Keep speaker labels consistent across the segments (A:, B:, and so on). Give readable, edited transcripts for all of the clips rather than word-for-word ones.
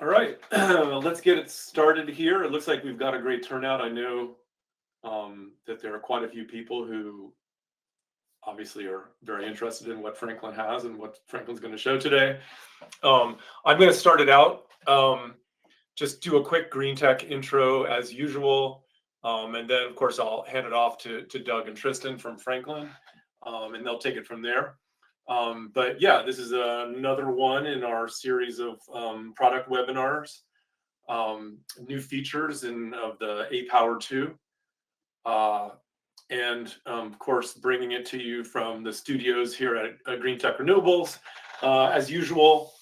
A: All right, let's get it started here. It looks like we've got a great turnout. I know that there are quite a few people who obviously are very interested in what Franklin has and what Franklin's going to show today. I'm going to start it out. Just do a quick Greentech intro as usual. And then, of course, I'll hand it off to Doug and Tristan from Franklin, and they'll take it from there. But yeah, this is another one in our series of product webinars, new features of the aPower 2. And of course, bringing it to you from the studios here at Greentech Renewables. As usual,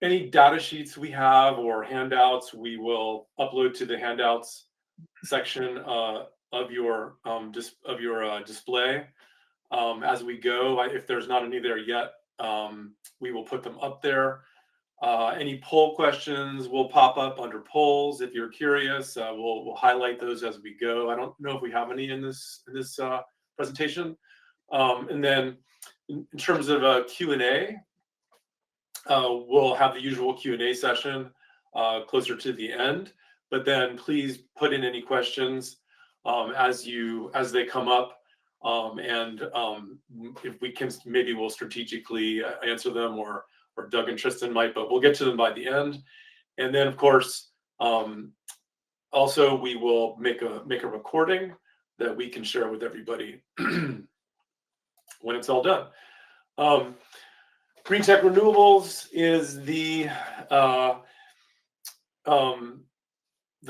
A: any data sheets we have or handouts, we will upload to the handouts section of your display as we go. If there's not any there yet, we will put them up there. Any poll questions will pop up under polls. If you're curious, we'll highlight those as we go. I don't know if we have any in this presentation. And then in terms of Q&A, we'll have the usual Q&A session closer to the end. But then please put in any questions as they come up. And if we can, maybe we'll strategically answer them, or Doug and Tristan might, but we'll get to them by the end. And then, of course, also we will make a recording that we can share with everybody when it's all done. Greentech Renewables is the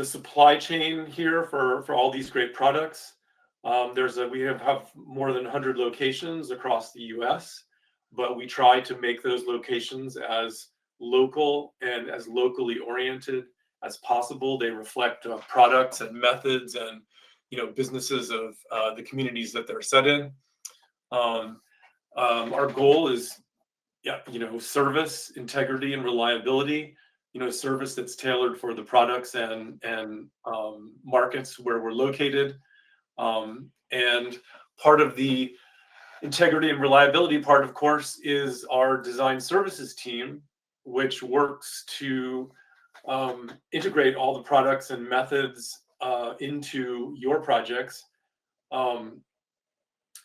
A: supply chain here for all these great products. We have more than 100 locations across the U.S., but we try to make those locations as local and as locally oriented as possible. They reflect products and methods and businesses of the communities that they're set in. Our goal is service, integrity, and reliability. Service that's tailored for the products and markets where we're located. And part of the integrity and reliability part, of course, is our design services team, which works to integrate all the products and methods into your projects.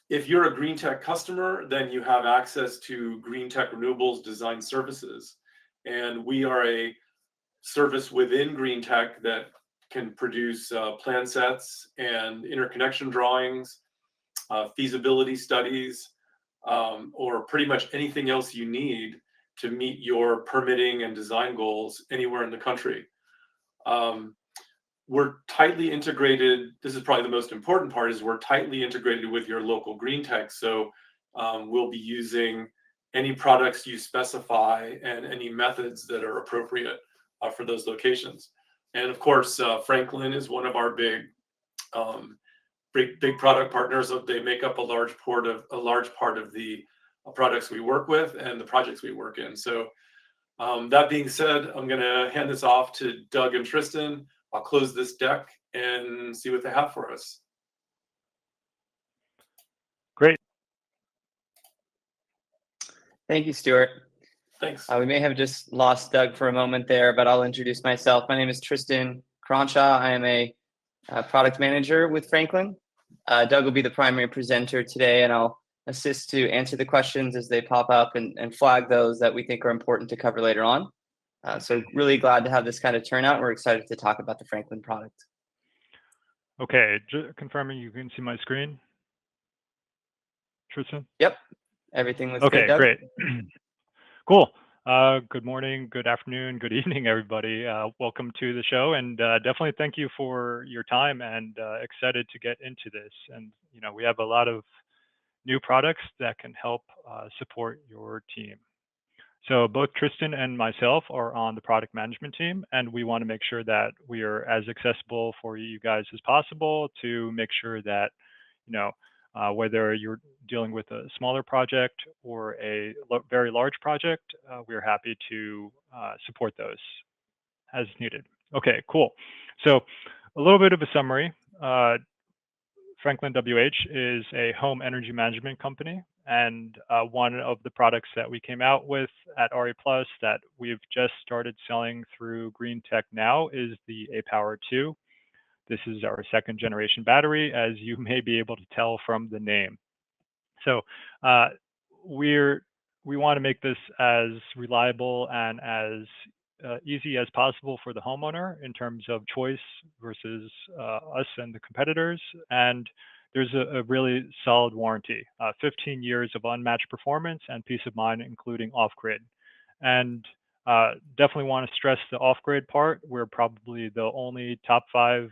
A: If you're a Greentech customer, then you have access to Greentech Renewables design services. And we are a service within Greentech that can produce plan sets and interconnection drawings, feasibility studies, or pretty much anything else you need to meet your permitting and design goals anywhere in the country. We're tightly integrated. This is probably the most important part, is we're tightly integrated with your local Greentech. So we'll be using any products you specify and any methods that are appropriate for those locations. And of course, Franklin is one of our big product partners. They make up a large part of the products we work with and the projects we work in. So that being said, I'm going to hand this off to Doug and Tristan. I'll close this deck and see what they have for us.
B: Great.
C: Thank you, Stuart.
A: Thanks.
C: We may have just lost Doug for a moment there, but I'll introduce myself. My name is Tristan Cronshaw. I am a product manager with Franklin. Doug will be the primary presenter today, and I'll assist to answer the questions as they pop up and flag those that we think are important to cover later on. So really glad to have this kind of turnout. We're excited to talk about the Franklin product.
B: Okay, confirming you can see my screen, Tristan?
C: Yep, everything looks
B: okay,
C: good, Doug.
B: Great. Cool. Good morning, good afternoon, good evening, everybody. Welcome to the show, and definitely thank you for your time, and excited to get into this. And we have a lot of new products that can help support your team. So both Tristan and myself are on the product management team, and we want to make sure that we are as accessible for you guys as possible to make sure that, whether you're dealing with a smaller project or a very large project, we're happy to support those as needed. Okay, cool. So a little bit of a summary. FranklinWH is a home energy management company, And one of the products that we came out with at RE Plus that we've just started selling through Greentech now is the aPower 2. This is our second generation battery, as you may be able to tell from the name. So we want to make this as reliable and as easy as possible for the homeowner in terms of choice versus us and the competitors. And there's a really solid warranty, 15 years of unmatched performance and peace of mind, including off-grid. And definitely want to stress the off-grid part. We're probably the only top 5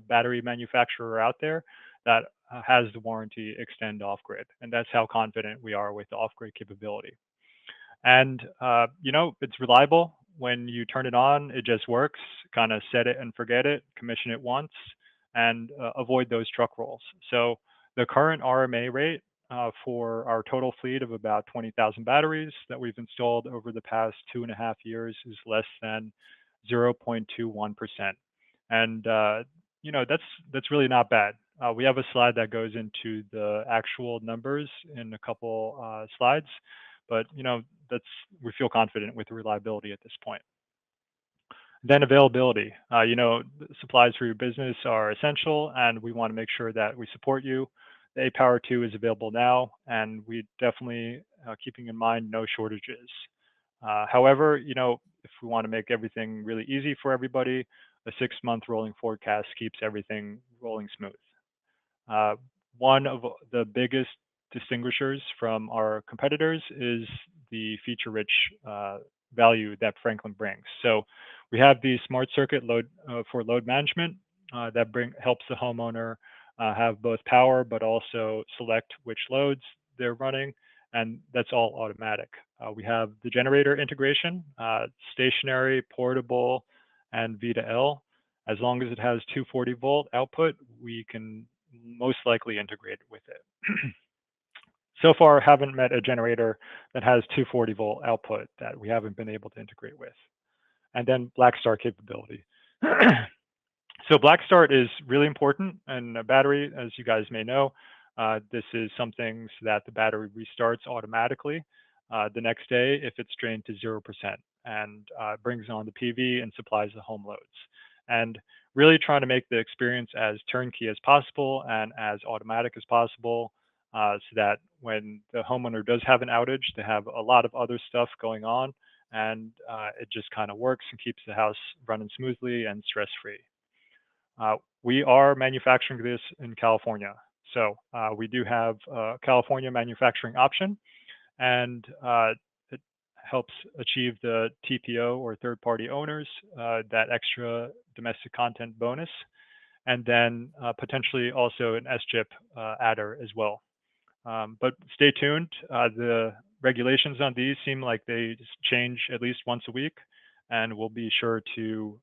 B: battery manufacturer out there that has the warranty extend off-grid. And that's how confident we are with the off-grid capability. And, it's reliable. When you turn it on, it just works. Kind of set it and forget it, commission it once, and avoid those truck rolls. So the current RMA rate for our total fleet of about 20,000 batteries that we've installed over the past 2.5 years is less than 0.21%. And, that's really not bad. We have a slide that goes into the actual numbers in a couple slides, but we feel confident with the reliability at this point. Then availability. Supplies for your business are essential, and we want to make sure that we support you. The aPower 2 is available now, and we definitely keeping in mind no shortages. However, if we want to make everything really easy for everybody, a 6-month rolling forecast keeps everything rolling smooth. One of the biggest distinguishers from our competitors is the feature-rich value that Franklin brings. So we have the smart circuit load for load management that helps the homeowner have both power, but also select which loads they're running, and that's all automatic. We have the generator integration, stationary, portable, and V2L. As long as it has 240-volt output, we can most likely integrate with it. So far, haven't met a generator that has 240-volt output that we haven't been able to integrate with. And then Black Start capability. So Black Start is really important in a battery, as you guys may know. This is something so that the battery restarts automatically the next day if it's drained to 0%, and brings on the PV and supplies the home loads. And really trying to make the experience as turnkey as possible and as automatic as possible, so that when the homeowner does have an outage, they have a lot of other stuff going on, and it just kind of works and keeps the house running smoothly and stress-free. We are manufacturing this in California. So we do have a California manufacturing option, and it helps achieve the TPO or third-party owners, that extra domestic content bonus, and then potentially also an SGIP adder as well. But stay tuned. The regulations on these seem like they change at least once a week, and we'll be sure to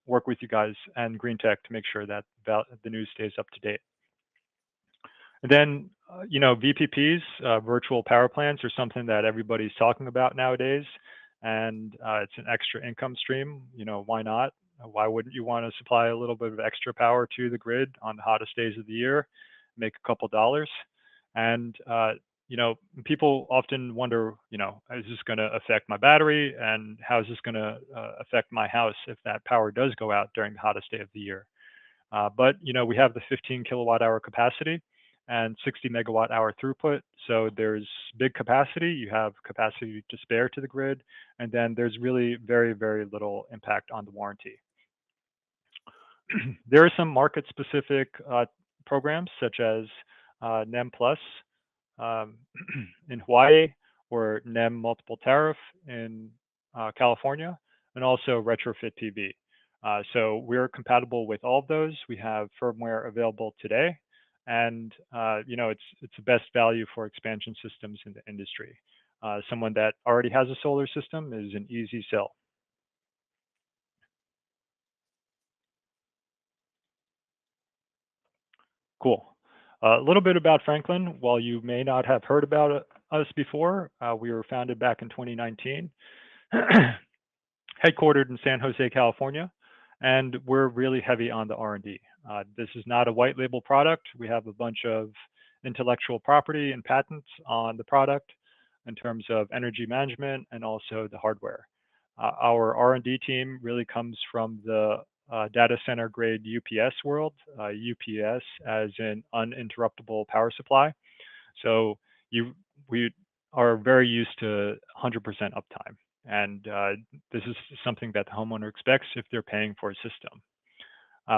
B: work with you guys and Greentech to make sure that the news stays up to date. And then, VPPs, virtual power plants, are something that everybody's talking about nowadays, and it's an extra income stream. Why not? Why wouldn't you want to supply a little bit of extra power to the grid on the hottest days of the year, make a couple dollars? And, people often wonder, is this going to affect my battery, and how is this going to affect my house if that power does go out during the hottest day of the year? But, we have the 15 kilowatt hour capacity and 60 megawatt hour throughput. So there's big capacity, you have capacity to spare to the grid, and then there's really very, very little impact on the warranty. There are some market specific programs such as NEM Plus in Hawaii, or NEM Multiple Tariff in California, and also Retrofit PV. So we're compatible with all of those. We have firmware available today, and it's the best value for expansion systems in the industry. Someone that already has a solar system is an easy sell. Cool. A little bit about Franklin. While you may not have heard about us before, we were founded back in 2019, headquartered in San Jose, California, and we're really heavy on the R&D. This is not a white label product. We have a bunch of intellectual property and patents on the product in terms of energy management and also the hardware. Our R&D team really comes from the data center grade UPS world, UPS as in uninterruptible power supply. So we are very used to 100% uptime. And this is something that the homeowner expects if they're paying for a system.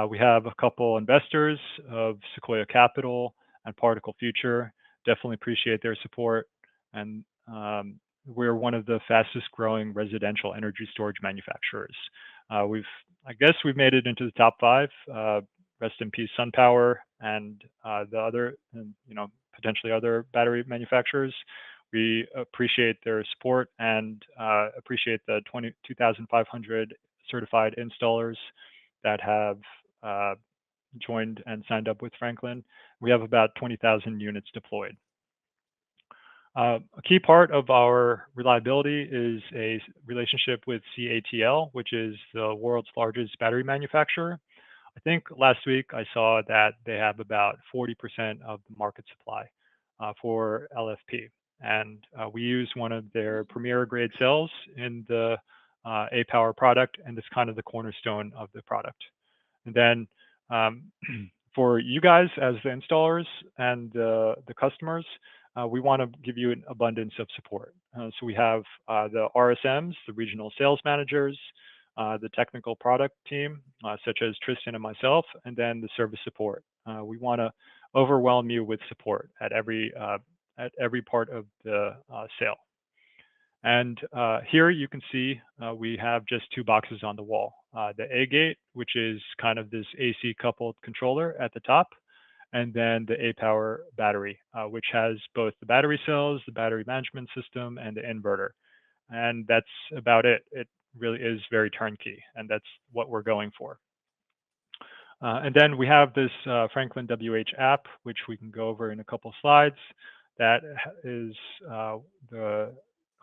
B: We have a couple investors of Sequoia Capital and Particle Future. Definitely appreciate their support. And we're one of the fastest growing residential energy storage manufacturers. I guess we've made it into the top 5. Rest in peace, SunPower and the other, and potentially other battery manufacturers. We appreciate their support and appreciate the 2,500 certified installers that have joined and signed up with Franklin. We have about 20,000 units deployed. A key part of our reliability is a relationship with CATL, which is the world's largest battery manufacturer. I think last week I saw that they have about 40% of the market supply for LFP. And we use one of their premier grade cells in the aPower product, and it's kind of the cornerstone of the product. And then for you guys as the installers and the customers, we want to give you an abundance of support. So we have the RSMs, the regional sales managers, the technical product team, such as Tristan and myself, and then the service support. We want to overwhelm you with support at every part of the sale. And here you can see we have just 2 boxes on the wall. The aGate, which is kind of this AC coupled controller at the top, and then the aPower battery, which has both the battery cells, the battery management system, and the inverter. And that's about it. It really is very turnkey, and that's what we're going for. And then we have this FranklinWH app, which we can go over in a couple slides. That is the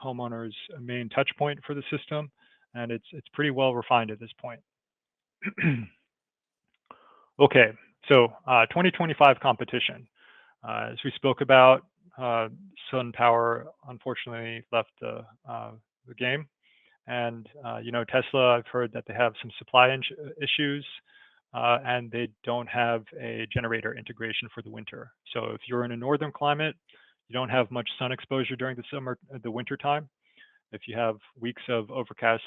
B: homeowner's main touch point for the system, and it's pretty well refined at this point. Okay, so 2025 competition. As we spoke about, SunPower unfortunately left the game, and Tesla, I've heard that they have some supply issues, and they don't have a generator integration for the winter. So if you're in a northern climate, you don't have much sun exposure during the winter time. If you have weeks of overcast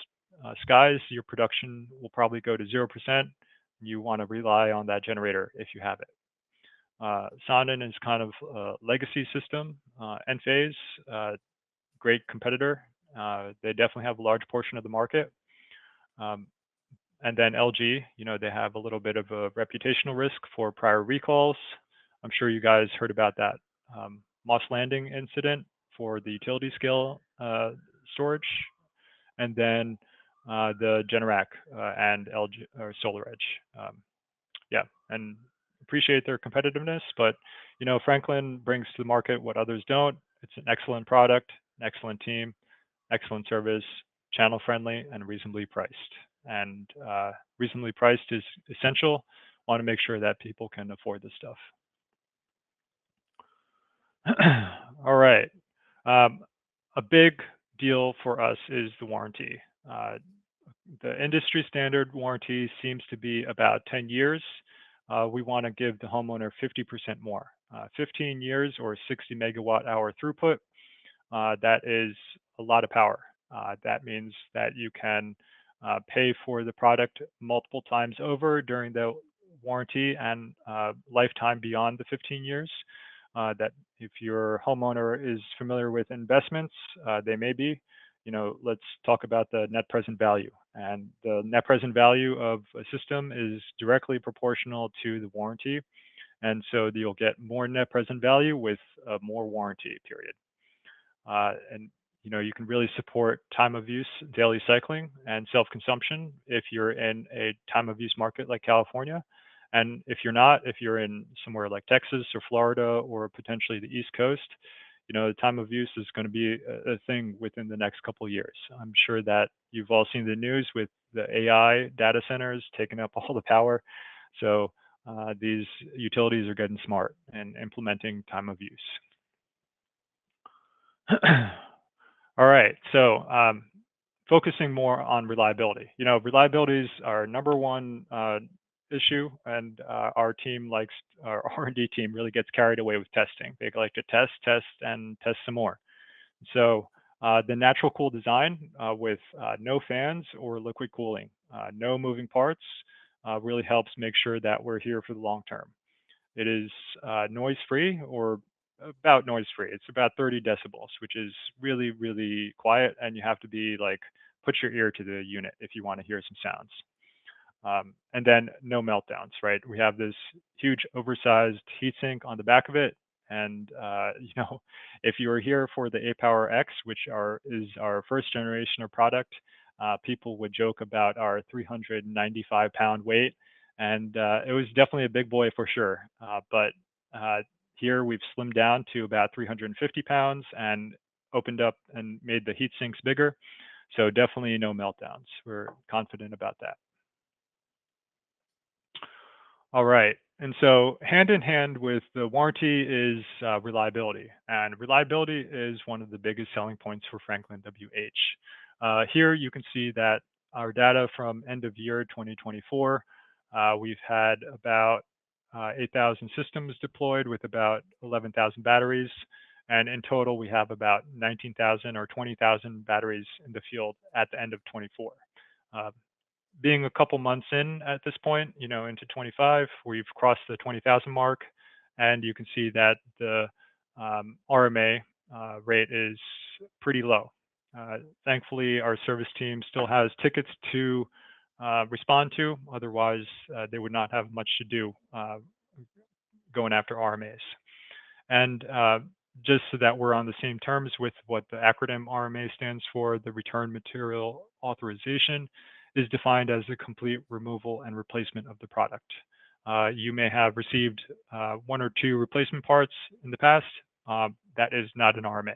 B: skies, your production will probably go to 0%. You want to rely on that generator if you have it. Sonnen is kind of a legacy system. Enphase, great competitor. They definitely have a large portion of the market. And then LG, they have a little bit of a reputational risk for prior recalls. I'm sure you guys heard about that Moss Landing incident for the utility scale storage, and then the Generac and LG or SolarEdge. Yeah, and appreciate their competitiveness, but Franklin brings to the market what others don't. It's an excellent product, an excellent team, excellent service, channel friendly, and reasonably priced. And reasonably priced is essential. Want to make sure that people can afford this stuff. All right. A big deal for us is the warranty. The industry standard warranty seems to be about 10 years. We want to give the homeowner 50% more. 15 years or 60 megawatt hour throughput. That is a lot of power. That means that you can pay for the product multiple times over during the warranty and lifetime beyond the 15 years. That if your homeowner is familiar with investments, they may be. Let's talk about the net present value. And the net present value of a system is directly proportional to the warranty. And so you'll get more net present value with a more warranty period. And you can really support time of use, daily cycling, and self-consumption if you're in a time of use market like California. And if you're not, if you're in somewhere like Texas or Florida or potentially the East Coast, the time of use is going to be a thing within the next couple of years. I'm sure that you've all seen the news with the AI data centers taking up all the power. So these utilities are getting smart and implementing time of use. All right, so focusing more on reliability. Reliability is our number one issue, and our team likes, our R&D team really gets carried away with testing. They like to test, and test some more. So the natural cool design with no fans or liquid cooling, no moving parts, really helps make sure that we're here for the long term. It is noise-free, or about noise-free. It's about 30 decibels, which is really, really quiet, and you have to be like, put your ear to the unit if you want to hear some sounds. And then no meltdowns, right? We have this huge oversized heatsink on the back of it. And, if you were here for the aPower X, which is our first generation of product, people would joke about our 395-pound weight. And it was definitely a big boy for sure. But here we've slimmed down to about 350 pounds and opened up and made the heat sinks bigger. So definitely no meltdowns. We're confident about that. All right. And so hand in hand with the warranty is reliability. And reliability is one of the biggest selling points for FranklinWH. Here you can see that our data from end of year 2024, we've had about 8,000 systems deployed with about 11,000 batteries. And in total, we have about 19,000 or 20,000 batteries in the field at the end of 24. Being a couple months in at this point, into 25, we've crossed the 20,000 mark, and you can see that the RMA rate is pretty low. Thankfully, our service team still has tickets to respond to. Otherwise, they would not have much to do going after RMAs. And just so that we're on the same terms with what the acronym RMA stands for, the Return Material Authorization is defined as the complete removal and replacement of the product. You may have received 1 or 2 replacement parts in the past. That is not an RMA.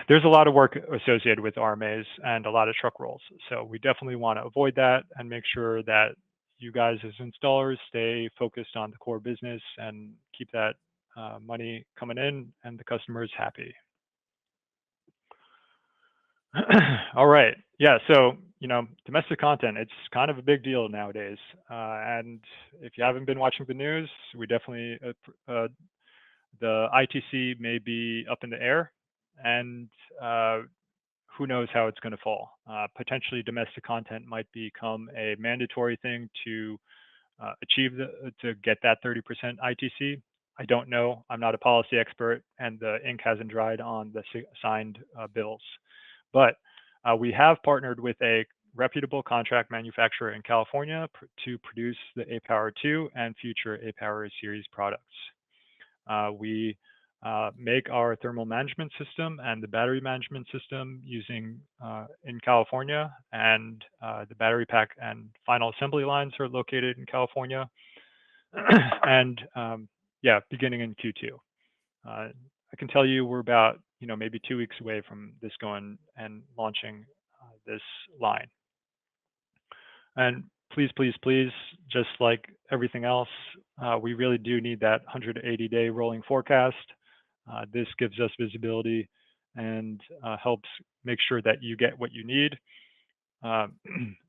B: There's a lot of work associated with RMAs and a lot of truck rolls. So we definitely want to avoid that and make sure that you guys as installers stay focused on the core business and keep that money coming in and the customers happy. All right. Yeah. So, domestic content, it's kind of a big deal nowadays. And if you haven't been watching the news, we definitely, the ITC may be up in the air, and who knows how it's going to fall. Potentially domestic content might become a mandatory thing to to get that 30% ITC. I don't know. I'm not a policy expert, and the ink hasn't dried on the signed bills. But we have partnered with a reputable contract manufacturer in California to produce the aPower 2 and future aPower series products. We make our thermal management system and the battery management system using in California, and the battery pack and final assembly lines are located in California. And yeah, beginning in Q2. I can tell you we're about, maybe 2 weeks away from this going and launching this line. And please, please, please, just like everything else, we really do need that 180-day rolling forecast. This gives us visibility and helps make sure that you get what you need.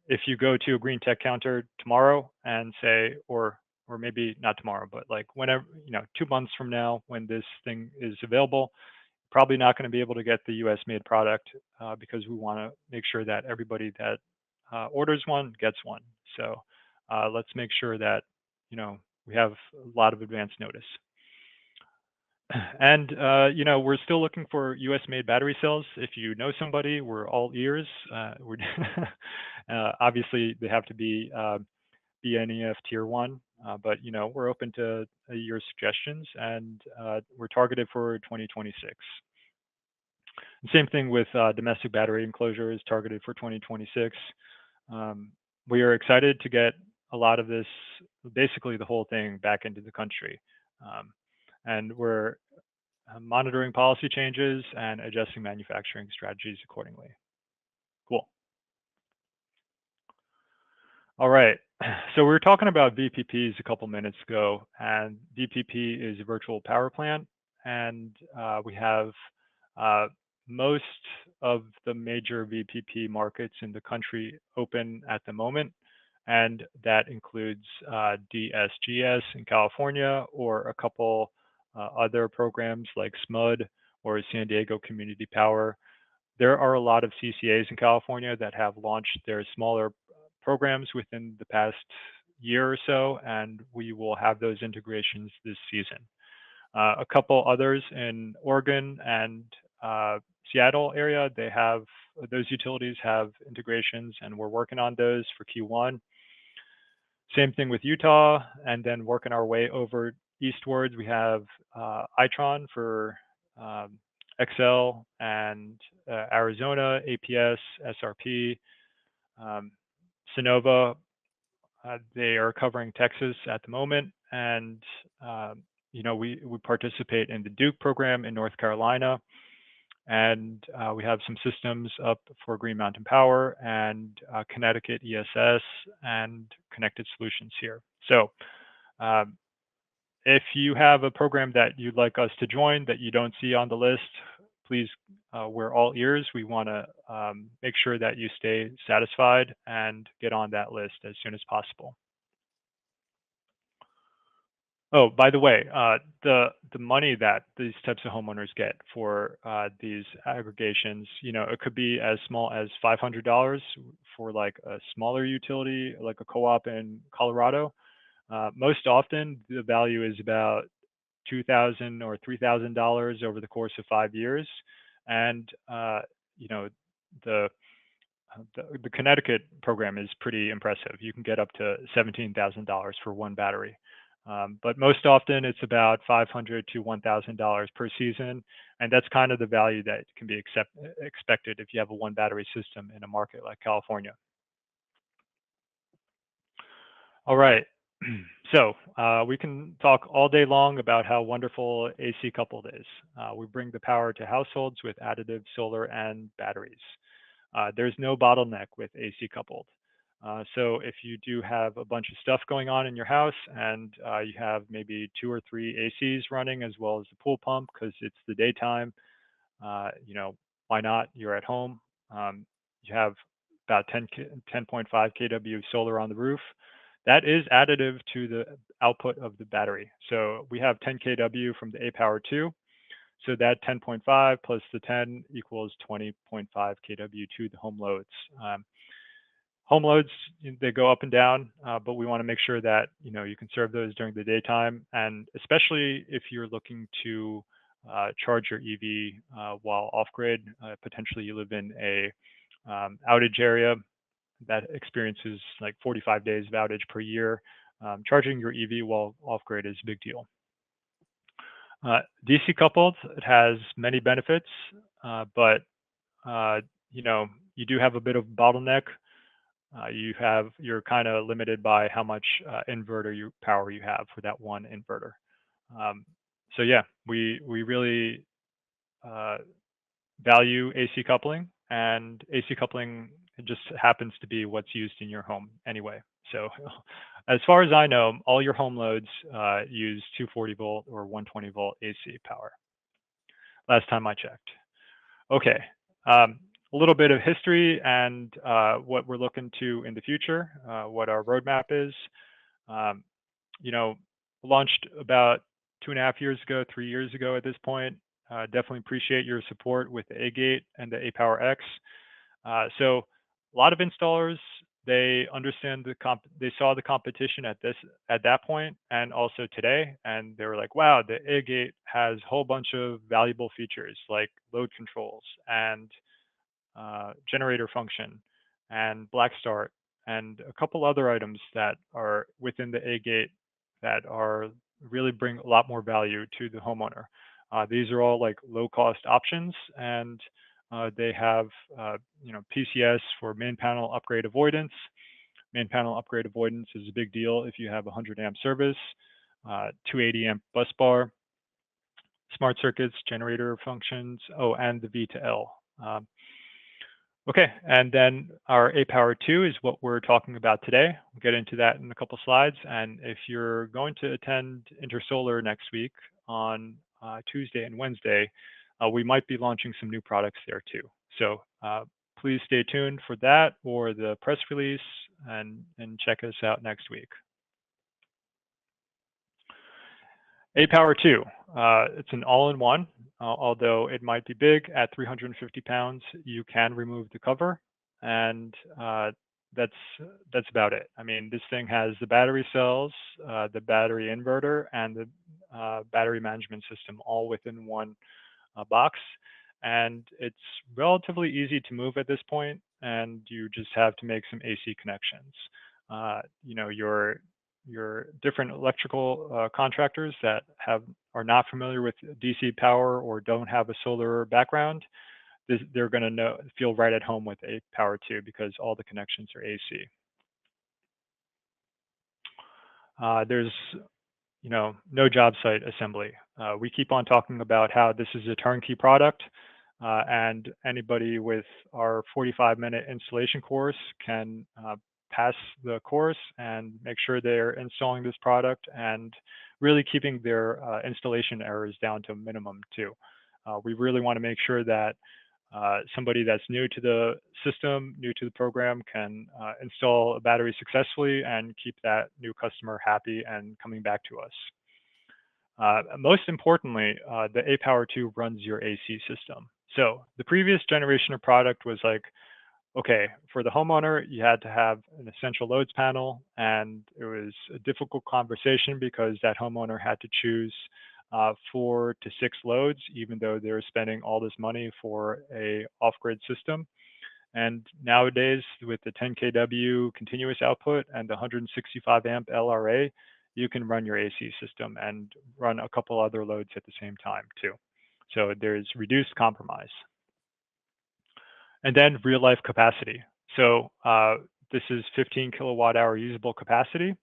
B: If you go to a Greentech counter tomorrow and say, or maybe not tomorrow, but like whenever, 2 months from now, when this thing is available, probably not going to be able to get the US made product because we want to make sure that everybody that orders one gets one. So let's make sure that, we have a lot of advance notice. And, we're still looking for US made battery cells. If you know somebody, we're all ears. Obviously, they have to be BNEF tier 1, but, we're open to your suggestions, and we're targeted for 2026. Same thing with domestic battery enclosure is targeted for 2026. We are excited to get a lot of this, basically the whole thing, back into the country. And we're monitoring policy changes and adjusting manufacturing strategies accordingly. Cool. All right. So we were talking about VPPs a couple minutes ago, and VPP is a virtual power plant, and we have uh, most of the major VPP markets in the country open at the moment, and that includes DSGS in California, or a couple other programs like SMUD or San Diego Community Power. There are a lot of CCAs in California that have launched their smaller programs within the past year or so, and we will have those integrations this season. A couple others in Oregon and Seattle area, they have those utilities have integrations, and we're working on those for Q1. Same thing with Utah, and then working our way over eastwards, we have Itron for XL, and Arizona, APS, SRP, Sonova. They are covering Texas at the moment, and we participate in the Duke program in North Carolina, and we have some systems up for Green Mountain Power and Connecticut ESS and Connected Solutions here. So if you have a program that you'd like us to join that you don't see on the list, please, we're all ears. We want to make sure that you stay satisfied and get on that list as soon as possible. Oh, by the way, the money that these types of homeowners get for these aggregations, it could be as small as $500 for like a smaller utility, like a co-op in Colorado. Most often, the value is about $2,000 or $3,000 over the course of 5 years, and the Connecticut program is pretty impressive. You can get up to $17,000 for one battery. But most often it's about $500 to $1,000 per season, and that's kind of the value that can be expected if you have a one battery system in a market like California. All right, so we can talk all day long about how wonderful AC coupled is. We bring the power to households with additive solar and batteries. There's no bottleneck with AC coupled. So if you do have a bunch of stuff going on in your house, and you have maybe 2 or 3 ACs running as well as the pool pump because it's the daytime, why not? You're at home. You have about 10.5 kW solar on the roof. That is additive to the output of the battery. So we have 10 kW from the aPower 2. So that 10.5 plus the 10 equals 20.5 kW to the home loads. Home loads, they go up and down, but we want to make sure that you can serve those during the daytime, and especially if you're looking to charge your EV while off grid. Potentially, you live in a outage area that experiences like 45 days of outage per year. Charging your EV while off grid is a big deal. DC coupled, it has many benefits, but you do have a bit of bottleneck. You're kind of limited by how much inverter power you have for that one inverter. So yeah, we really value AC coupling, and AC coupling just happens to be what's used in your home anyway. So as far as I know, all your home loads use 240 volt or 120 volt AC power. Last time I checked. Okay. A little bit of history and what we're looking to in the future, what our roadmap is. Launched about 2.5 years ago, 3 years ago at this point. Definitely appreciate your support with the aGate and the aPower X. So a lot of installers, they understand they saw the competition at that point and also today, and they were like, wow, the aGate has a whole bunch of valuable features like load controls and generator function and black start and a couple other items that are within the aGate that are really bring a lot more value to the homeowner. These are all like low cost options, and they have PCS for main panel upgrade avoidance. Main panel upgrade avoidance is a big deal if you have 100 amp service, 280 amp bus bar, smart circuits, generator functions, and the V to L. Okay, and then our aPower 2 is what we're talking about today. We'll get into that in a couple slides. And if you're going to attend Intersolar next week on Tuesday and Wednesday, we might be launching some new products there too. So please stay tuned for that or the press release and check us out next week. aPower 2, it's an all-in-one. Although it might be big at 350 pounds, you can remove the cover, and that's about it. I mean, this thing has the battery cells, the battery inverter, and the battery management system all within one box, and it's relatively easy to move at this point, and you just have to make some AC connections. You know, your different electrical contractors that are not familiar with DC power or don't have a solar background, they're going to feel right at home with aPower 2 because all the connections are AC. There's no job site assembly. We keep on talking about how this is a turnkey product, and anybody with our 45-minute installation course can pass the course and make sure they're installing this product and really keeping their installation errors down to a minimum too. We really want to make sure that somebody that's new to the system, new to the program, can install a battery successfully and keep that new customer happy and coming back to us. Most importantly, the aPower 2 runs your AC system. So the previous generation of product was like, okay, for the homeowner, you had to have an essential loads panel, and it was a difficult conversation because that homeowner had to choose 4 to 6 loads, even though they were spending all this money for a off-grid system. And nowadays, with the 10 kW continuous output and the 165 amp LRA, you can run your AC system and run a couple other loads at the same time too. So there's reduced compromise. And then real life capacity. So this is 15 kilowatt hour usable capacity.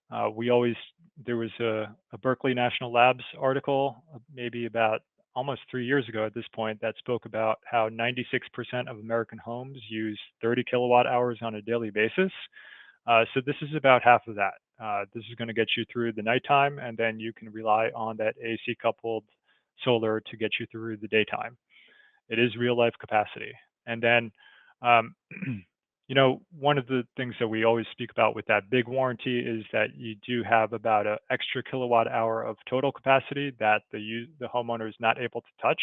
B: There was a Berkeley National Labs article, maybe about almost 3 years ago at this point, that spoke about how 96% of American homes use 30 kilowatt hours on a daily basis. So this is about half of that. This is going to get you through the nighttime, and then you can rely on that AC coupled solar to get you through the daytime. It is real life capacity. And then, one of the things that we always speak about with that big warranty is that you do have about an extra kilowatt hour of total capacity that the homeowner is not able to touch.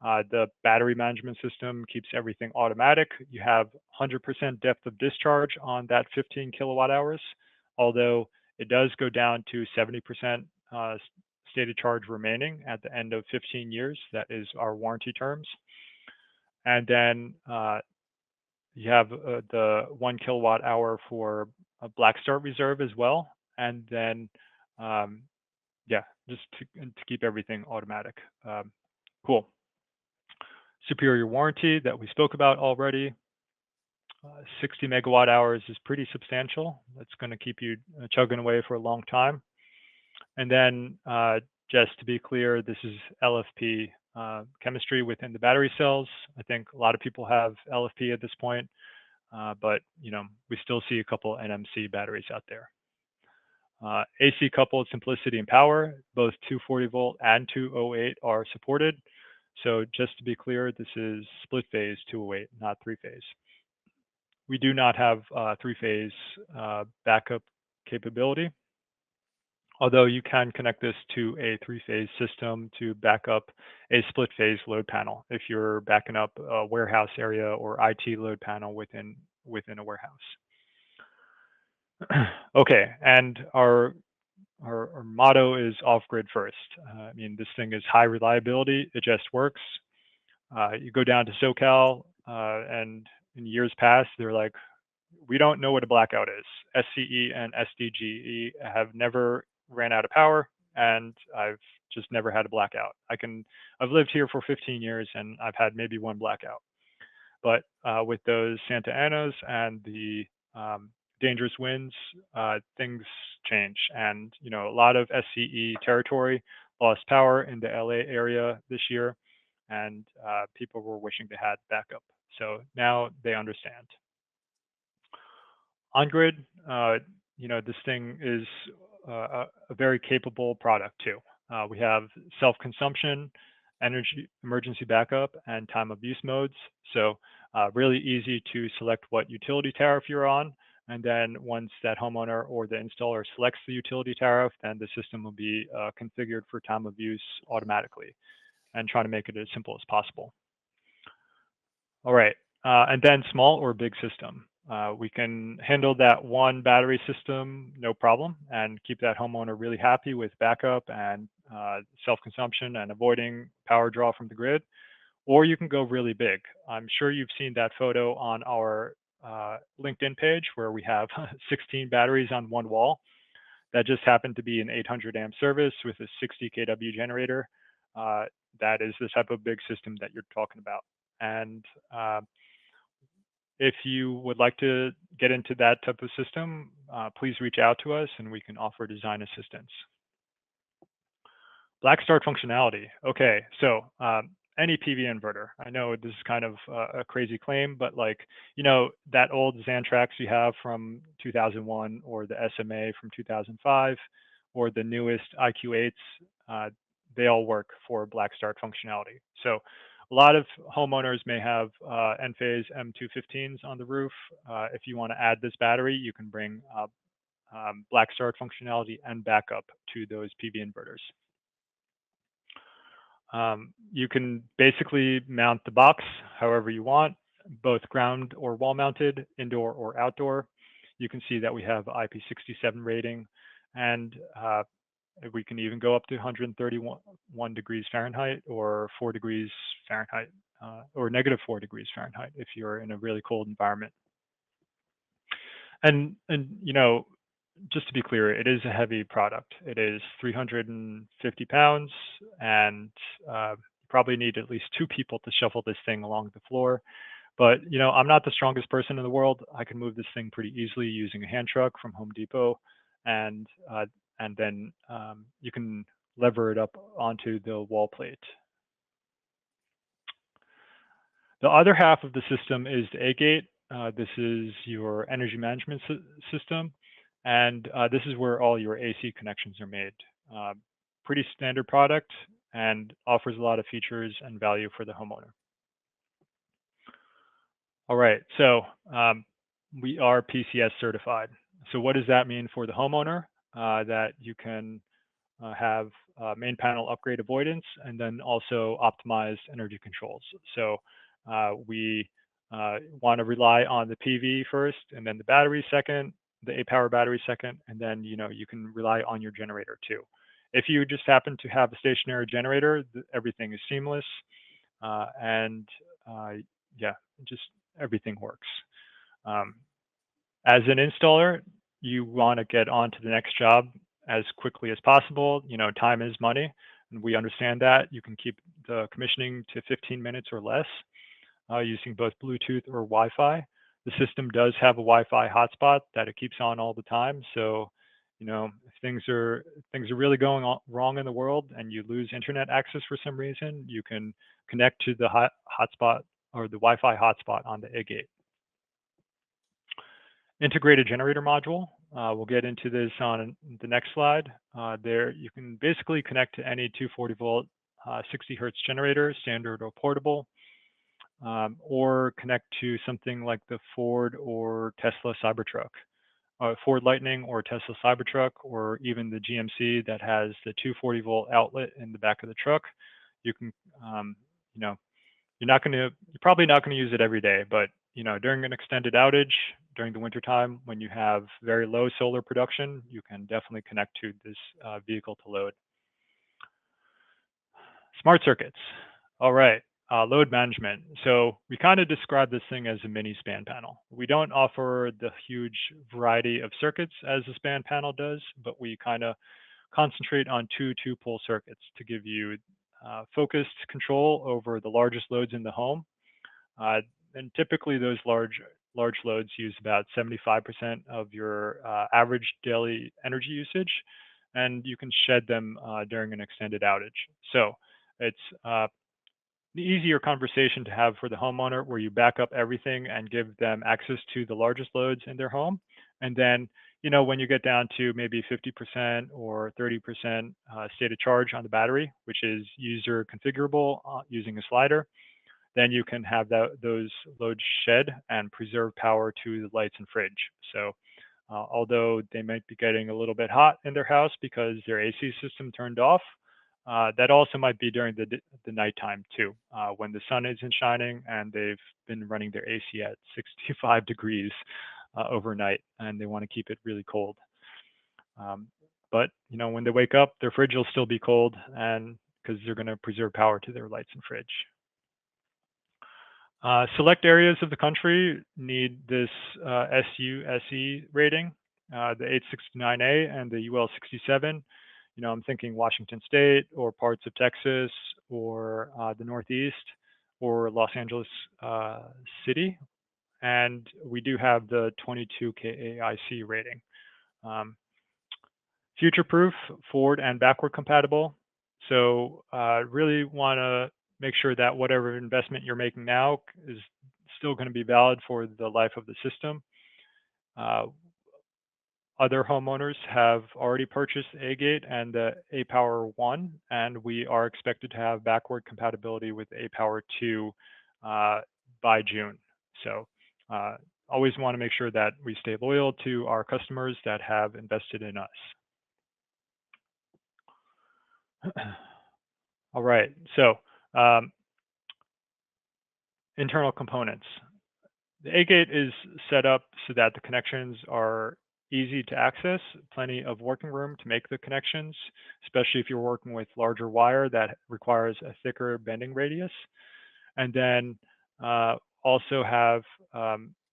B: The battery management system keeps everything automatic. You have 100% depth of discharge on that 15 kilowatt hours, although it does go down to 70% state of charge remaining at the end of 15 years. That is our warranty terms. And then you have the 1 kilowatt hour for a black start reserve as well. And then, just to keep everything automatic. Cool. Superior warranty that we spoke about already. 60 megawatt hours is pretty substantial. That's going to keep you chugging away for a long time. And then just to be clear, this is LFP chemistry within the battery cells. I think a lot of people have LFP at this point, but we still see a couple NMC batteries out there. AC coupled simplicity and power, both 240 volt and 208 are supported. So just to be clear, this is split phase 208, not 3-phase. We do not have 3-phase backup capability, although you can connect this to a 3-phase system to back up a split phase load panel if you're backing up a warehouse area or IT load panel within a warehouse. Okay, and our motto is off-grid first. I mean, this thing is high reliability. It just works. You go down to SoCal, and in years past, they're like, we don't know what a blackout is. SCE and SDGE have never ran out of power, and I've just never had a blackout. I've lived here for 15 years, and I've had maybe one blackout. But with those Santa Anas and the dangerous winds, things change. And a lot of SCE territory lost power in the LA area this year, and people were wishing to have backup. So now they understand. On grid, this thing is a very capable product too. We have self-consumption, energy emergency backup, and time of use modes. So really easy to select what utility tariff you're on. And then once that homeowner or the installer selects the utility tariff, then the system will be configured for time of use automatically, and try to make it as simple as possible. All right, and then small or big system. We can handle that one battery system, no problem, and keep that homeowner really happy with backup and self-consumption and avoiding power draw from the grid. Or you can go really big. I'm sure you've seen that photo on our LinkedIn page where we have 16 batteries on one wall. That just happened to be an 800 amp service with a 60 kW generator. That is the type of big system that you're talking about. And if you would like to get into that type of system, please reach out to us and we can offer design assistance. Black start functionality. Okay, so any PV inverter. I know this is kind of a crazy claim, but that old Xantrax you have from 2001 or the SMA from 2005 or the newest IQ8s, they all work for black start functionality. So a lot of homeowners may have Enphase M215s on the roof. If you want to add this battery, you can bring black start functionality and backup to those PV inverters. You can basically mount the box however you want, both ground or wall mounted, indoor or outdoor. You can see that we have IP67 rating, and we can even go up to 131 degrees Fahrenheit or 4 degrees Fahrenheit, or -4 degrees Fahrenheit if you're in a really cold environment. And just to be clear, it is a heavy product. It is 350 pounds, and you probably need at least 2 people to shuffle this thing along the floor. But I'm not the strongest person in the world. I can move this thing pretty easily using a hand truck from Home Depot, and then you can lever it up onto the wall plate. The other half of the system is the aGate. This is your energy management system, and this is where all your AC connections are made. Pretty standard product and offers a lot of features and value for the homeowner. All right, so we are PCS certified. So what does that mean for the homeowner? That you can have main panel upgrade avoidance and then also optimized energy controls. So we want to rely on the PV first, and then the battery second, the aPower battery second, and then you can rely on your generator too. If you just happen to have a stationary generator, everything is seamless, and yeah, just everything works. As an installer, you want to get on to the next job as quickly as possible. Time is money, and we understand that. You can keep the commissioning to 15 minutes or less using both Bluetooth or Wi-Fi. The system does have a Wi-Fi hotspot that it keeps on all the time. So, if things are really going wrong in the world and you lose internet access for some reason, you can connect to the hotspot or the Wi-Fi hotspot on the aGate. Integrated generator module. We'll get into this on the next slide. There, you can basically connect to any 240 volt, 60 hertz generator, standard or portable, or connect to something like the Ford or Tesla Cybertruck, Ford Lightning or Tesla Cybertruck, or even the GMC that has the 240 volt outlet in the back of the truck. You can, you're probably not going to use it every day, but during an extended outage, during the wintertime, when you have very low solar production, you can definitely connect to this vehicle to load. Smart circuits. All right, load management. So we kind of describe this thing as a mini span panel. We don't offer the huge variety of circuits as a span panel does, but we kind of concentrate on two pole circuits to give you focused control over the largest loads in the home. And typically those large loads use about 75% of your average daily energy usage, and you can shed them during an extended outage. So it's easier conversation to have for the homeowner, where you back up everything and give them access to the largest loads in their home. And then, when you get down to maybe 50% or 30% state of charge on the battery, which is user configurable using a slider, then you can have those loads shed and preserve power to the lights and fridge. So although they might be getting a little bit hot in their house because their AC system turned off, that also might be during the nighttime too, when the sun isn't shining and they've been running their AC at 65 degrees overnight, and they want to keep it really cold. But when they wake up, their fridge will still be cold, and because they're going to preserve power to their lights and fridge. Select areas of the country need this SUSE rating, the 869A and the UL67. I'm thinking Washington State or parts of Texas or the Northeast or Los Angeles City. And we do have the 22 KAIC rating. Future-proof, forward and backward compatible. So really want to make sure that whatever investment you're making now is still going to be valid for the life of the system. Other homeowners have already purchased aGate and the aPower 1, and we are expected to have backward compatibility with aPower 2 by June. So always want to make sure that we stay loyal to our customers that have invested in us. All right, so internal components. The aGate is set up so that the connections are easy to access, plenty of working room to make the connections, especially if you're working with larger wire that requires a thicker bending radius. And then also have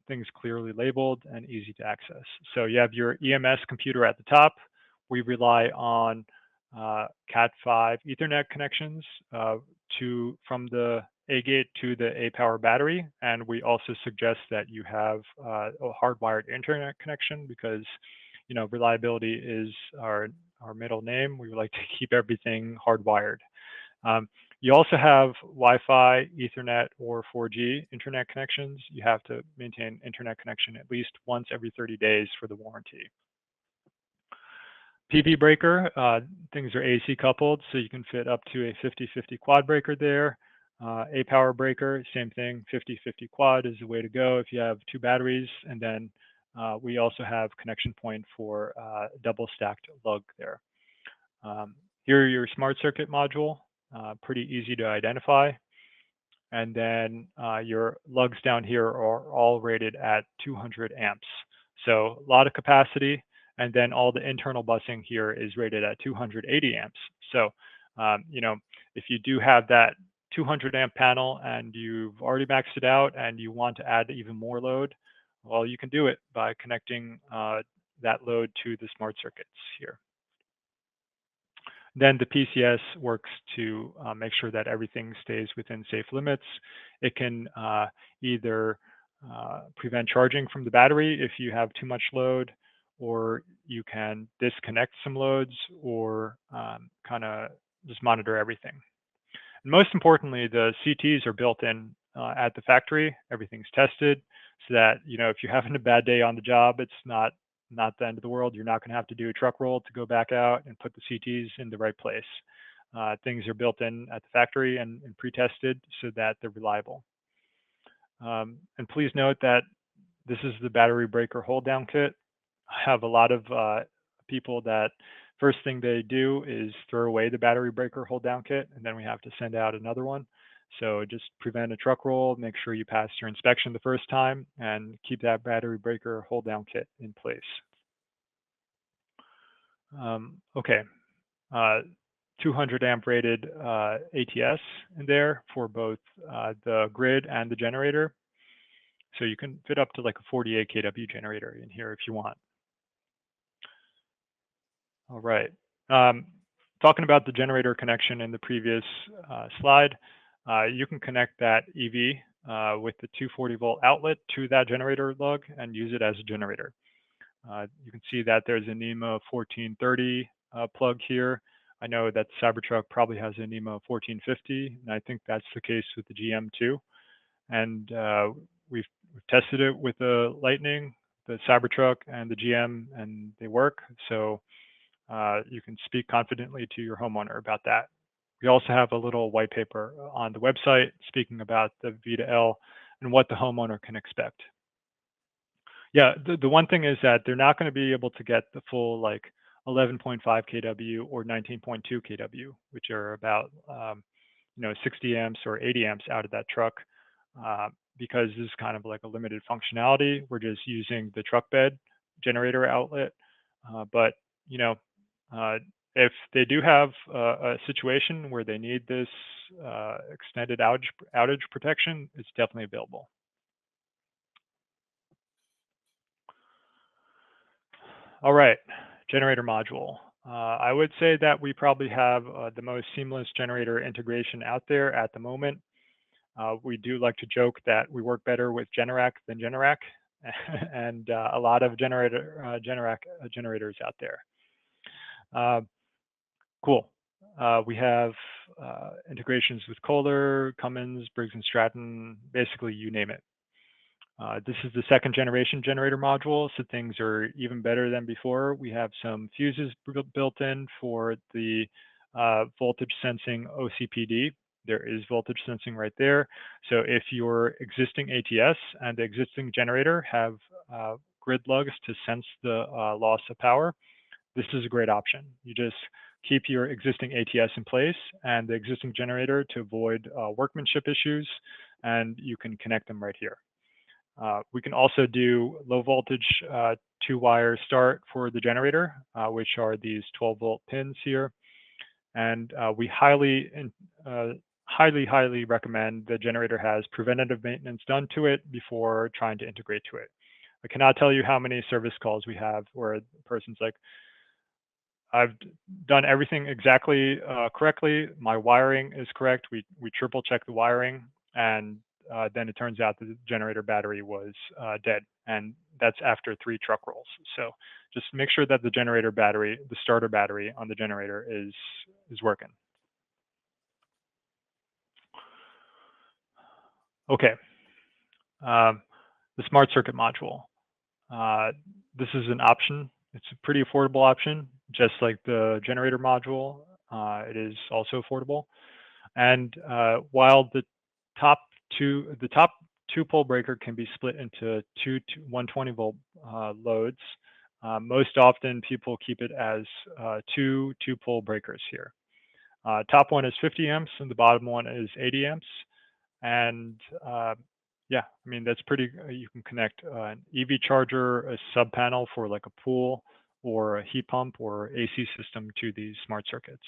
B: things clearly labeled and easy to access. So you have your EMS computer at the top. We rely on Cat5 Ethernet connections from the aGate to the aPower battery, and we also suggest that you have a hardwired internet connection because reliability is our middle name. We would like to keep everything hardwired. You also have Wi-Fi, Ethernet, or 4G internet connections. You have to maintain internet connection at least once every 30 days for the warranty. PV breaker, things are AC coupled, so you can fit up to a 50-50 quad breaker there. aPower breaker, same thing, 50-50 quad is the way to go if you have two batteries. And then we also have connection point for double stacked lug there. Here are your smart circuit module, pretty easy to identify. And then your lugs down here are all rated at 200 amps. So a lot of capacity. And then all the internal busing here is rated at 280 amps. So, if you do have that 200 amp panel and you've already maxed it out and you want to add even more load, well, you can do it by connecting that load to the smart circuits here. Then the PCS works to make sure that everything stays within safe limits. It can either prevent charging from the battery if you have too much load, or you can disconnect some loads, or kind of just monitor everything. And most importantly, the CTs are built in at the factory. Everything's tested so that, if you're having a bad day on the job, it's not the end of the world. You're not going to have to do a truck roll to go back out and put the CTs in the right place. Things are built in at the factory and pre-tested so that they're reliable. And please note that this is the battery breaker hold down kit. I have a lot of people that first thing they do is throw away the battery breaker hold down kit, and then we have to send out another one. So just prevent a truck roll, make sure you pass your inspection the first time, and keep that battery breaker hold down kit in place. Okay, 200 amp rated ATS in there for both the grid and the generator. So you can fit up to like a 48 kW generator in here if you want. All right. Talking about the generator connection in the previous slide, you can connect that EV with the 240 volt outlet to that generator lug and use it as a generator. You can see that there's a NEMA 1430 plug here. I know that Cybertruck probably has a NEMA 1450, and I think that's the case with the GM too. And we've tested it with the Lightning, the Cybertruck, and the GM, and they work. So you can speak confidently to your homeowner about that. We also have a little white paper on the website speaking about the V2L and what the homeowner can expect. Yeah, the one thing is that they're not going to be able to get the full like 11.5 kW or 19.2 kW, which are about 60 amps or 80 amps out of that truck, because this is kind of like a limited functionality. We're just using the truck bed generator outlet, but if they do have a situation where they need this extended outage protection, it's definitely available. All right, generator module. I would say that we probably have the most seamless generator integration out there at the moment. We do like to joke that we work better with Generac than Generac, and a lot of Generac generators out there. Cool. We have integrations with Kohler, Cummins, Briggs & Stratton, basically you name it. This is the second generation generator module, so things are even better than before. We have some fuses built in for the voltage sensing OCPD. There is voltage sensing right there. So if your existing ATS and the existing generator have grid lugs to sense the loss of power, this is a great option. You just keep your existing ATS in place and the existing generator to avoid workmanship issues, and you can connect them right here. We can also do low voltage 2-wire start for the generator, which are these 12-volt pins here. And we highly recommend the generator has preventative maintenance done to it before trying to integrate to it. I cannot tell you how many service calls we have where the person's like, I've done everything exactly correctly. My wiring is correct. We triple check the wiring, and then it turns out the generator battery was dead, and that's after 3 truck rolls. So just make sure that the generator battery, the starter battery on the generator is working. Okay, the smart circuit module. This is an option. It's a pretty affordable option, just like the generator module. It is also affordable. And while the top two pole breaker can be split into two 120 volt loads, most often people keep it as two pole breakers here. Top one is 50 amps and the bottom one is 80 amps. And yeah, I mean, that's pretty, you can connect an EV charger, a sub panel for like a pool or a heat pump or AC system to these smart circuits.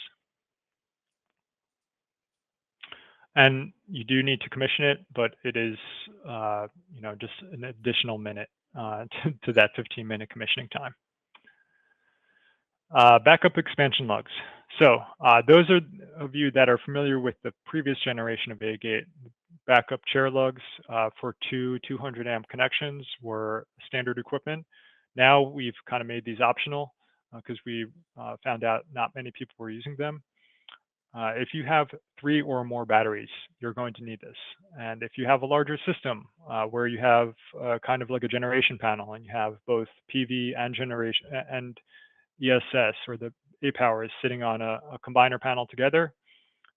B: And you do need to commission it, but it is, just an additional minute to that 15-minute commissioning time. Backup expansion lugs. So those of you that are familiar with the previous generation of aGate, backup chair lugs for 200 amp connections were standard equipment. Now we've kind of made these optional because we found out not many people were using them. If you have 3 or more batteries, you're going to need this. And if you have a larger system where you have kind of like a generation panel and you have both PV and generation and ESS or the aPower is sitting on a combiner panel together,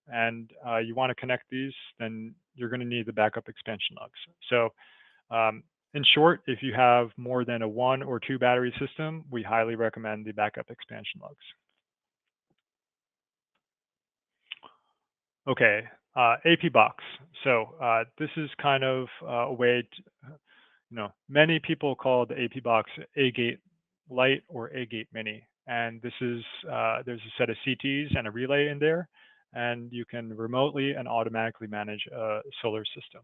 B: and you want to connect these, then you're going to need the backup expansion lugs. So in short, if you have more than a 1 or 2 battery system, we highly recommend the backup expansion lugs. Okay, aPbox. So this is kind of a way to, many people call the aPbox aGate Lite or aGate Mini. And this is, there's a set of CTs and a relay in there, and you can remotely and automatically manage a solar system.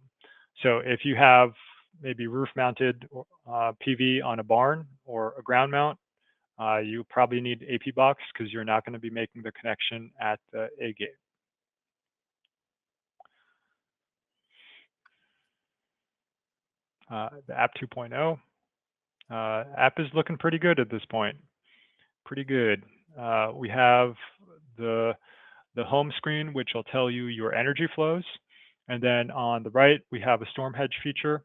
B: So if you have maybe roof-mounted PV on a barn or a ground mount, you probably need aPbox because you're not going to be making the connection at the aGate. The app 2.0. App is looking pretty good at this point. Pretty good. We have the home screen, which will tell you your energy flows. And then on the right, we have a storm hedge feature,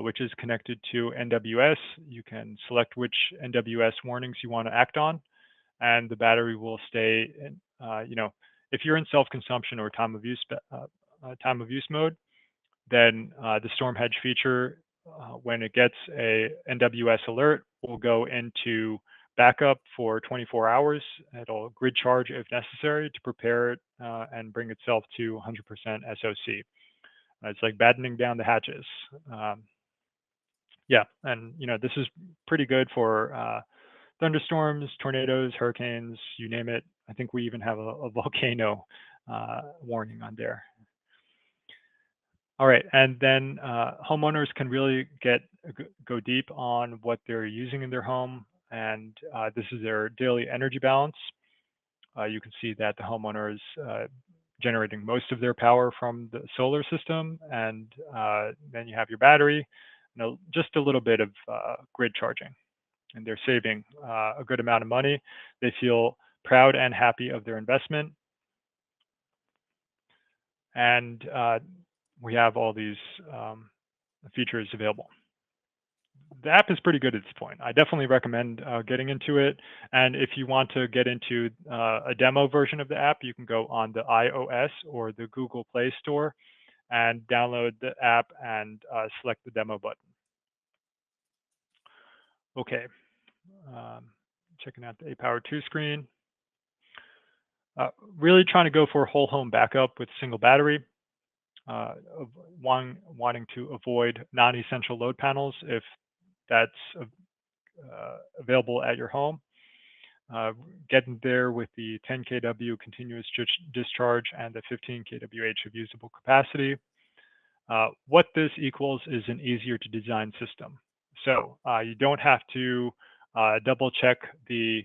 B: which is connected to NWS. You can select which NWS warnings you want to act on, and the battery will stay in, if you're in self-consumption or time of use mode, then the storm hedge feature, when it gets a NWS alert, will go into backup for 24 hours. It'll grid charge if necessary to prepare it and bring itself to 100% SOC. It's like battening down the hatches. Yeah, and this is pretty good for thunderstorms, tornadoes, hurricanes, you name it. I think we even have a volcano warning on there. All right, and then homeowners can really go deep on what they're using in their home, and this is their daily energy balance. You can see that the homeowner is generating most of their power from the solar system, and then you have your battery, just a little bit of grid charging, and they're saving a good amount of money. They feel proud and happy of their investment, and we have all these features available. The app is pretty good at this point. I definitely recommend getting into it. And if you want to get into a demo version of the app, you can go on the iOS or the Google Play Store and download the app and select the demo button. Okay, checking out the aPower 2 screen. Really trying to go for whole home backup with single battery. Wanting to avoid non-essential load panels if that's available at your home. Getting there with the 10 kW continuous discharge and the 15 kWh of usable capacity. What this equals is an easier to design system. So you don't have to double check the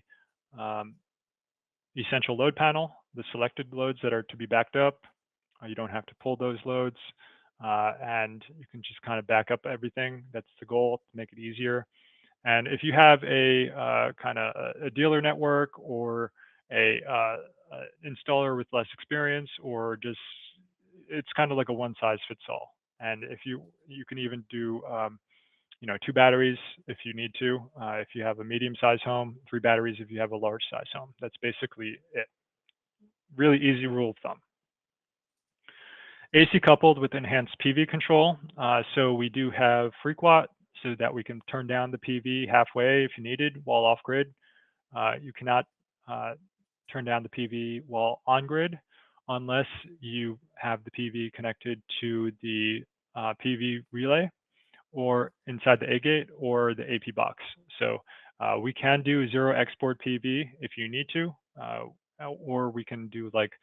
B: essential load panel, the selected loads that are to be backed up. You don't have to pull those loads, and you can just kind of back up everything. That's the goal, to make it easier. And if you have a kind of a dealer network or a installer with less experience, or just, it's kind of like a one size fits all. And if you can even do 2 batteries if you need to. If you have a medium-sized home, 3 batteries if you have a large-size home. That's basically it. Really easy rule of thumb. AC coupled with enhanced PV control. So we do have FreeQuat so that we can turn down the PV halfway if you needed while off grid. You cannot turn down the PV while on grid unless you have the PV connected to the PV relay or inside the aGate or the aPbox. So we can do 0 export PV if you need to, or we can do like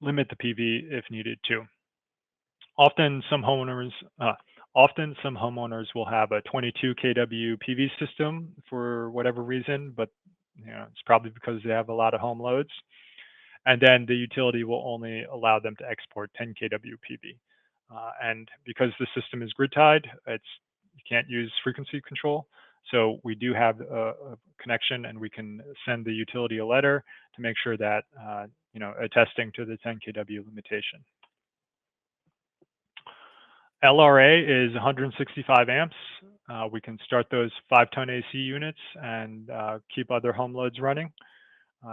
B: limit the PV if needed to. Often some homeowners will have a 22 kW PV system for whatever reason, but it's probably because they have a lot of home loads. And then the utility will only allow them to export 10 kW PV. And because the system is grid tied, you can't use frequency control. So we do have a connection, and we can send the utility a letter to make sure that attesting to the 10 kW limitation. LRA is 165 amps. We can start those 5-ton AC units and keep other home loads running.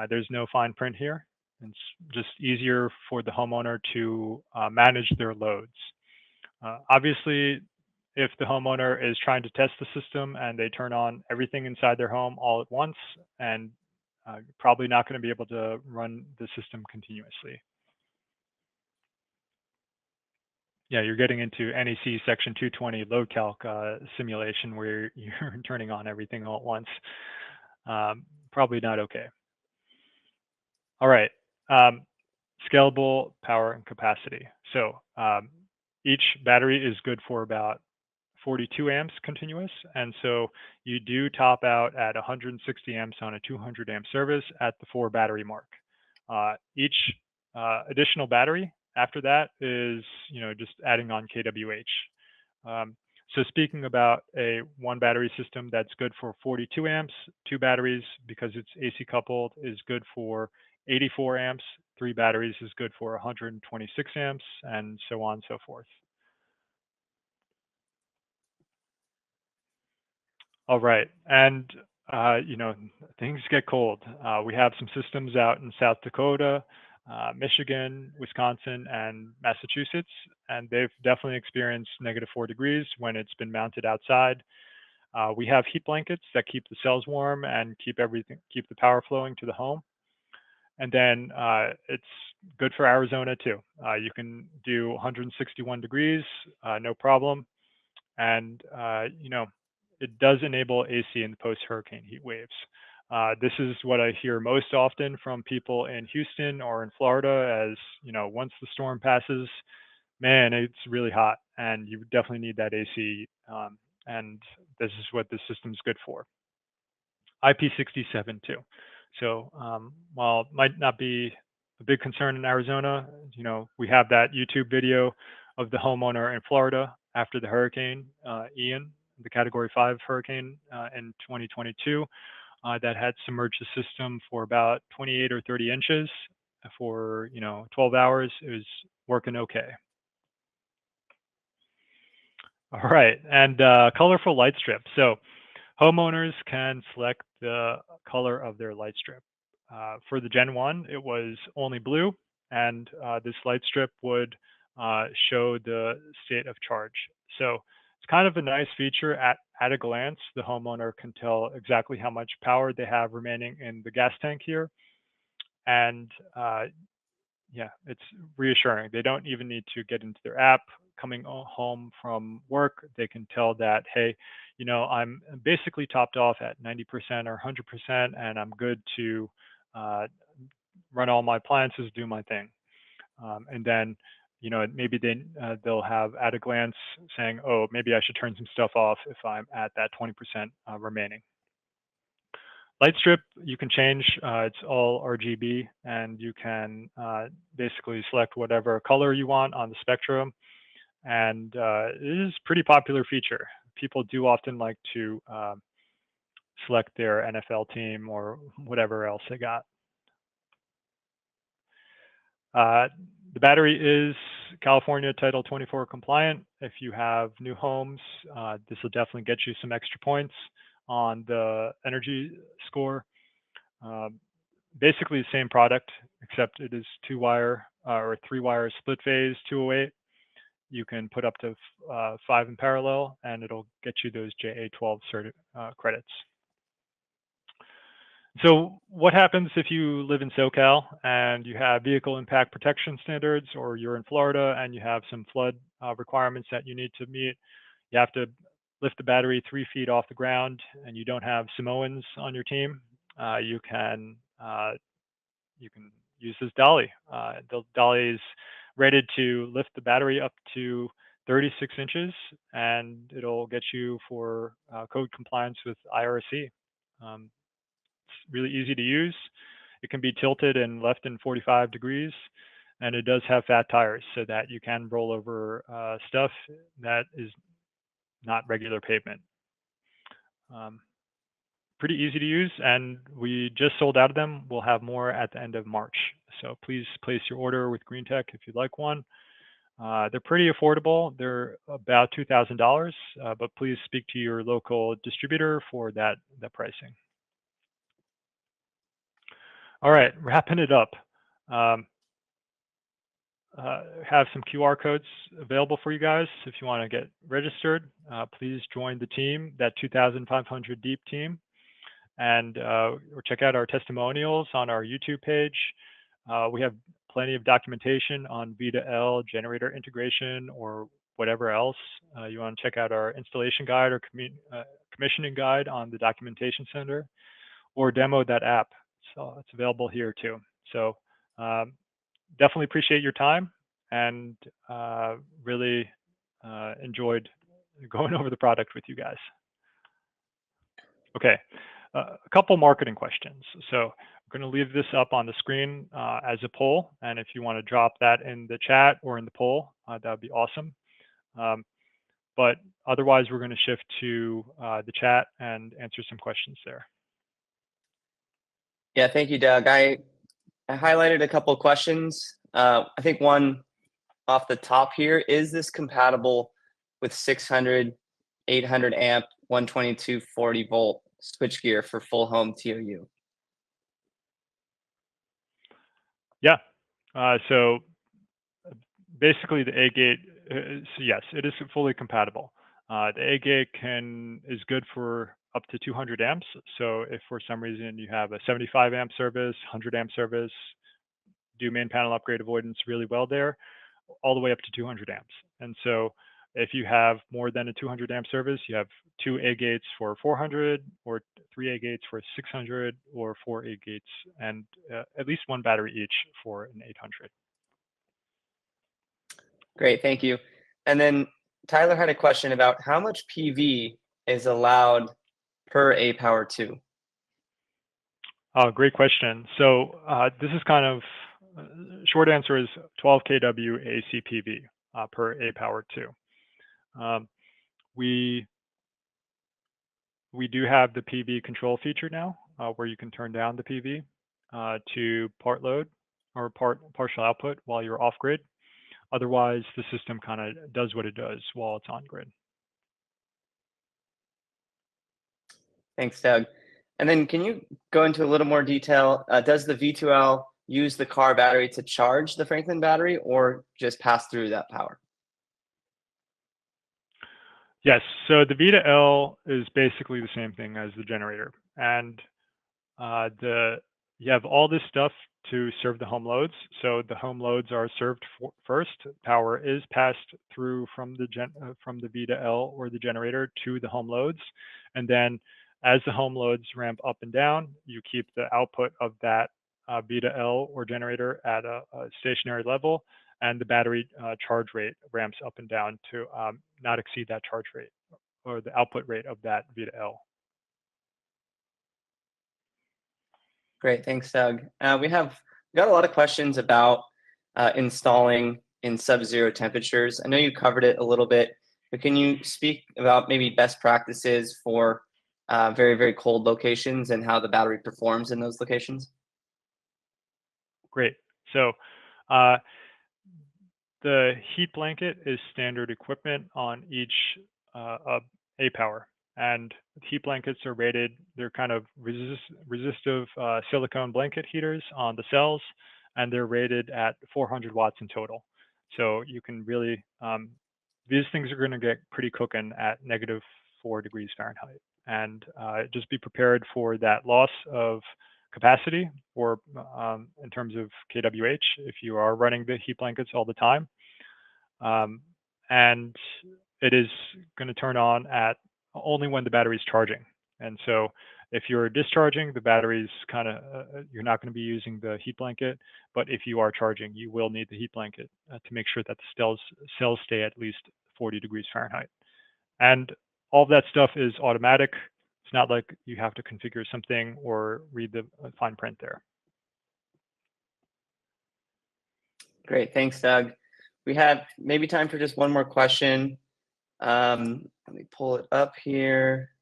B: There's no fine print here. It's just easier for the homeowner to manage their loads. Obviously, if the homeowner is trying to test the system and they turn on everything inside their home all at once, and probably not going to be able to run the system continuously. Yeah, you're getting into NEC Section 220 load calc simulation where you're turning on everything all at once. Probably not okay. All right, scalable power and capacity. So each battery is good for about 42 amps continuous. And so you do top out at 160 amps on a 200 amp service at the 4 battery mark. Each additional battery after that is, just adding on kWh. So speaking about a 1 battery system that's good for 42 amps, 2 batteries, because it's AC coupled, is good for 84 amps. 3 batteries is good for 126 amps, and so on and so forth. All right, and things get cold. We have some systems out in South Dakota, Michigan, Wisconsin, and Massachusetts, and they've definitely experienced -4 degrees when it's been mounted outside. We have heat blankets that keep the cells warm and keep the power flowing to the home. And then it's good for Arizona too. You can do 161 degrees, no problem. And it does enable AC in the post-hurricane heat waves. This is what I hear most often from people in Houston or in Florida, as once the storm passes, man, it's really hot, and you definitely need that AC. And this is what this system's good for. IP67 too. So while it might not be a big concern in Arizona, we have that YouTube video of the homeowner in Florida after the hurricane Ian, the Category 5 hurricane in 2022, that had submerged the system for about 28 or 30 inches for 12 hours. It was working okay. All right, and colorful light strip. So homeowners can select the color of their light strip. For the Gen 1, it was only blue, and this light strip would show the state of charge. So it's kind of a nice feature. At a glance, the homeowner can tell exactly how much power they have remaining in the gas tank here. And yeah, it's reassuring. They don't even need to get into their app. Coming home from work, they can tell that, hey, I'm basically topped off at 90% or 100%, and I'm good to run all my appliances, do my thing. And then, maybe they'll have at a glance saying, oh, maybe I should turn some stuff off if I'm at that 20% remaining. Light strip, you can change. It's all RGB, and you can basically select whatever color you want on the spectrum. And it is a pretty popular feature. People do often like to select their NFL team or whatever else they got. The battery is California Title 24 compliant. If you have new homes, this will definitely get you some extra points on the energy score. Basically the same product, except it is 2-wire or 3-wire split phase 208. You can put up to 5 in parallel, and it'll get you those JA12 credits. So what happens if you live in SoCal and you have vehicle impact protection standards, or you're in Florida and you have some flood requirements that you need to meet? You have to lift the battery 3 feet off the ground, and you don't have Samoans on your team. You can use this dolly. The dolly is rated to lift the battery up to 36 inches, and it'll get you for code compliance with IRC. It's really easy to use. It can be tilted and left in 45 degrees, and it does have fat tires so that you can roll over stuff that is not regular pavement. Pretty easy to use, and we just sold out of them. We'll have more at the end of March. So please place your order with Greentech if you'd like one. They're pretty affordable. They're about $2,000, but please speak to your local distributor for that pricing. All right, wrapping it up. Have some QR codes available for you guys. If you want to get registered, please join the team, that 2,500 deep team, and or check out our testimonials on our YouTube page. We have plenty of documentation on V2L generator integration or whatever else. You want to check out our installation guide or commissioning guide on the documentation center, or demo that app. So it's available here too. So definitely appreciate your time, and really enjoyed going over the product with you guys. Okay, a couple marketing questions. So I'm going to leave this up on the screen as a poll, and if you want to drop that in the chat or in the poll, that would be awesome. But otherwise, we're going to shift to the chat and answer some questions there.
C: Yeah, thank you, Doug. I highlighted a couple of questions. I think one off the top here, is this compatible with 600, 800 amp, 122, 40 volt switchgear for full home TOU?
B: Yeah. So basically the aGate, so yes, it is fully compatible. The aGate is good for up to 200 amps. So if for some reason you have a 75 amp service, 100 amp service, do main panel upgrade avoidance really well there, all the way up to 200 amps. And so if you have more than a 200 amp service, you have 2 aGates for 400 or 3 aGates for 600 or 4 aGates and at least one battery each for an 800.
C: Great, thank you. And then Tyler had a question about how much PV is allowed per aPower 2?
B: Great question. So this is kind of, short answer is 12 kW AC PV per aPower 2. We do have the PV control feature now, where you can turn down the PV to part load or partial output while you're off grid. Otherwise, the system kind of does what it does while it's on grid.
C: Thanks, Doug. And then can you go into a little more detail? Does the V2L use the car battery to charge the Franklin battery or just pass through that power?
B: Yes, so the V2L is basically the same thing as the generator. And you have all this stuff to serve the home loads. So the home loads are served first. Power is passed through from the V2L or the generator to the home loads. And then as the home loads ramp up and down, you keep the output of that V2L or generator at a stationary level, and the battery charge rate ramps up and down to not exceed that charge rate or the output rate of that V2L.
C: Great, thanks, Doug. We got a lot of questions about installing in sub-zero temperatures. I know you covered it a little bit, but can you speak about maybe best practices for very, very cold locations and how the battery performs in those locations?
B: Great. So the heat blanket is standard equipment on each aPower. And heat blankets are rated, they're kind of resistive silicone blanket heaters on the cells, and they're rated at 400 watts in total. So you can really, these things are going to get pretty cooking at -4 degrees Fahrenheit. And just be prepared for that loss of capacity or in terms of kWh if you are running the heat blankets all the time. And it is going to turn on at only when the battery is charging. And so if you're discharging, the battery's kind of, you're not going to be using the heat blanket. But if you are charging, you will need the heat blanket to make sure that the cells stay at least 40 degrees Fahrenheit. And all of that stuff is automatic. It's not like you have to configure something or read the fine print there.
C: Great, thanks, Doug. We have maybe time for just one more question. Let me pull it up here.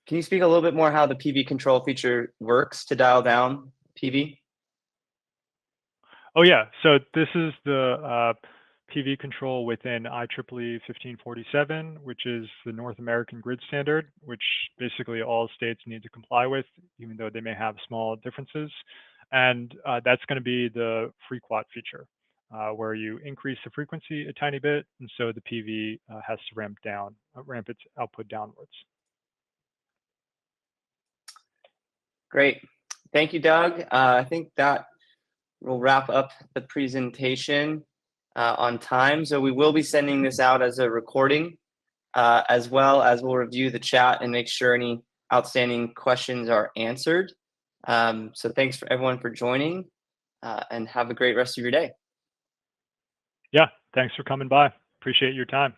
C: Can you speak a little bit more how the PV control feature works to dial down PV?
B: Oh yeah, so this is the PV control within IEEE 1547, which is the North American grid standard, which basically all states need to comply with, even though they may have small differences. And that's going to be the FreeQuad feature, where you increase the frequency a tiny bit, and so the PV has to ramp its output downwards.
C: Great. Thank you, Doug. I think that will wrap up the presentation on time. So we will be sending this out as a recording, as well as we'll review the chat and make sure any outstanding questions are answered. So thanks for everyone for joining, and have a great rest of your day.
B: Yeah, thanks for coming by. Appreciate your time.